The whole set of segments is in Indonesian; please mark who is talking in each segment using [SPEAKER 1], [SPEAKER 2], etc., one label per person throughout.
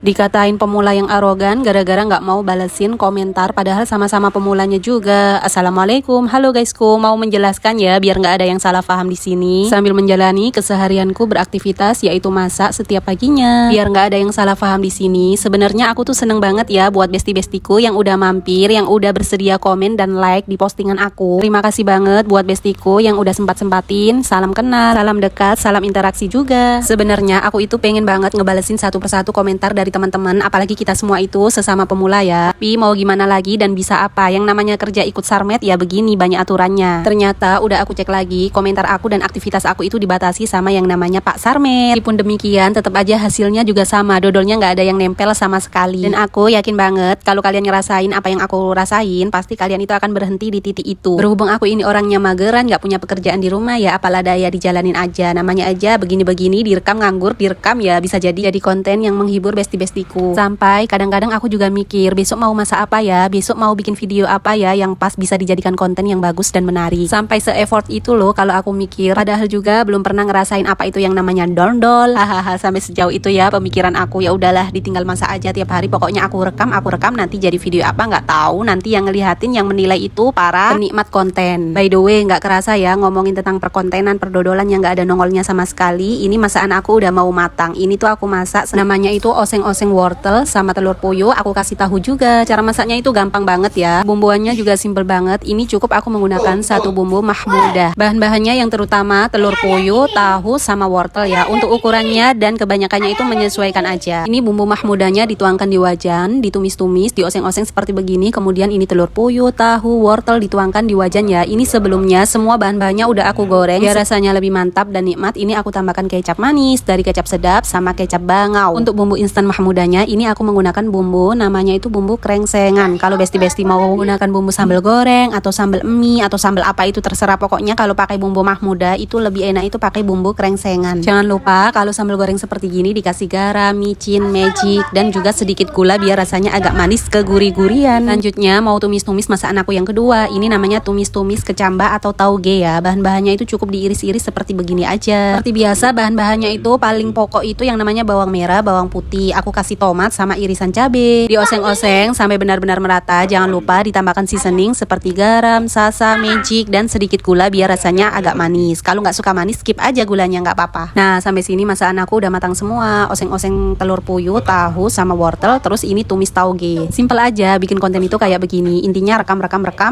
[SPEAKER 1] Dikatain pemula yang arogan gara-gara nggak mau balesin komentar padahal sama-sama pemulanya juga. Assalamualaikum, halo guysku, mau menjelaskan ya biar nggak ada yang salah paham di sini. Sambil menjalani keseharianku beraktivitas yaitu masak setiap paginya. Biar nggak ada yang salah paham di sini. Sebenarnya aku tuh seneng banget ya buat besti-bestiku yang udah mampir, yang udah bersedia komen dan like di postingan aku. Terima kasih banget buat bestiku yang udah sempat-sempatin. Salam kenal, salam dekat, salam interaksi juga. Sebenarnya aku itu pengen banget ngebalesin satu persatu komentar dari teman-teman, apalagi kita semua itu sesama pemula ya. Tapi mau gimana lagi dan bisa apa, yang namanya kerja ikut Sarmet ya begini banyak aturannya. Ternyata udah aku cek lagi, komentar aku dan aktivitas aku itu dibatasi sama yang namanya Pak Sarmet. Meskipun demikian tetap aja hasilnya juga sama, dodolnya nggak ada yang nempel sama sekali. Dan aku yakin banget kalau kalian ngerasain apa yang aku rasain, pasti kalian itu akan berhenti di titik itu. Berhubung aku ini orangnya mageran, nggak punya pekerjaan di rumah ya, apalah daya dijalanin aja. Namanya aja begini-begini, direkam nganggur, direkam ya bisa jadi konten yang menghibur bestiku. Sampai kadang-kadang aku juga mikir besok mau masak apa ya, besok mau bikin video apa ya yang pas bisa dijadikan konten yang bagus dan menarik. Sampai se-effort itu loh kalau aku mikir, padahal juga belum pernah ngerasain apa itu yang namanya dondol. Hahaha, sampai sejauh itu ya pemikiran aku. Ya udahlah, ditinggal masak aja tiap hari, pokoknya aku rekam nanti jadi video apa nggak tahu, nanti yang ngelihatin yang menilai itu para penikmat konten. By the way, nggak kerasa ya ngomongin tentang perkontenan, perdodolan yang nggak ada nongolnya sama sekali. Ini masakan aku udah mau matang. Ini tuh aku masak namanya itu oseng-oseng wortel sama telur puyuh. Aku kasih tahu juga cara masaknya itu gampang banget ya. Bumbuannya juga simple banget. Ini cukup aku menggunakan satu bumbu mahmudah. Bahan-bahannya yang terutama telur puyuh, tahu sama wortel ya. Untuk ukurannya dan kebanyakannya itu menyesuaikan aja. Ini bumbu mahmudahnya dituangkan di wajan, ditumis-tumis, dioseng-oseng seperti begini. Kemudian ini telur puyuh, tahu, wortel dituangkan di wajan ya. Ini sebelumnya semua bahan-bahannya udah aku goreng biar rasanya lebih mantap dan nikmat. Ini aku tambahkan kecap manis dari kecap sedap sama kecap bangau. Untuk bumbu instan mahmudahnya ini aku menggunakan bumbu namanya itu bumbu krengsengan. Kalau besti-besti mau menggunakan bumbu sambal goreng atau sambal mie atau sambal apa itu terserah, pokoknya kalau pakai bumbu mahmudah itu lebih enak itu pakai bumbu krengsengan. Jangan lupa kalau sambal goreng seperti gini dikasih garam, micin, magic dan juga sedikit gula biar rasanya agak manis kegurih-gurian. Lanjutnya mau tumis-tumis masakan aku yang kedua. Ini namanya tumis-tumis kecamba atau tauge ya. Bahan-bahannya itu cukup diiris-iris seperti begini aja. Seperti biasa bahan-bahannya itu paling pokok itu yang namanya bawang merah, bawang putih. Aku kasih tomat sama irisan cabai. Dioseng-oseng sampai benar-benar merata. Jangan lupa ditambahkan seasoning seperti garam, sasa, magic dan sedikit gula biar rasanya agak manis. Kalau nggak suka manis skip aja gulanya, nggak apa-apa. Nah sampai sini masakan aku udah matang semua. Oseng-oseng telur puyuh, tahu sama wortel. Terus ini tumis tauge. Simple aja bikin konten itu kayak begini. Intinya rekam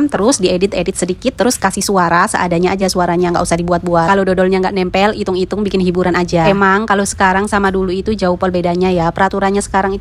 [SPEAKER 1] terus diedit sedikit terus kasih suara seadanya aja, suaranya nggak usah dibuat-buat. Kalau dodolnya nggak nempel, hitung-hitung bikin hiburan aja. Emang kalau sekarang sama dulu itu jauh pol bedanya ya. Peraturannya sekarang itu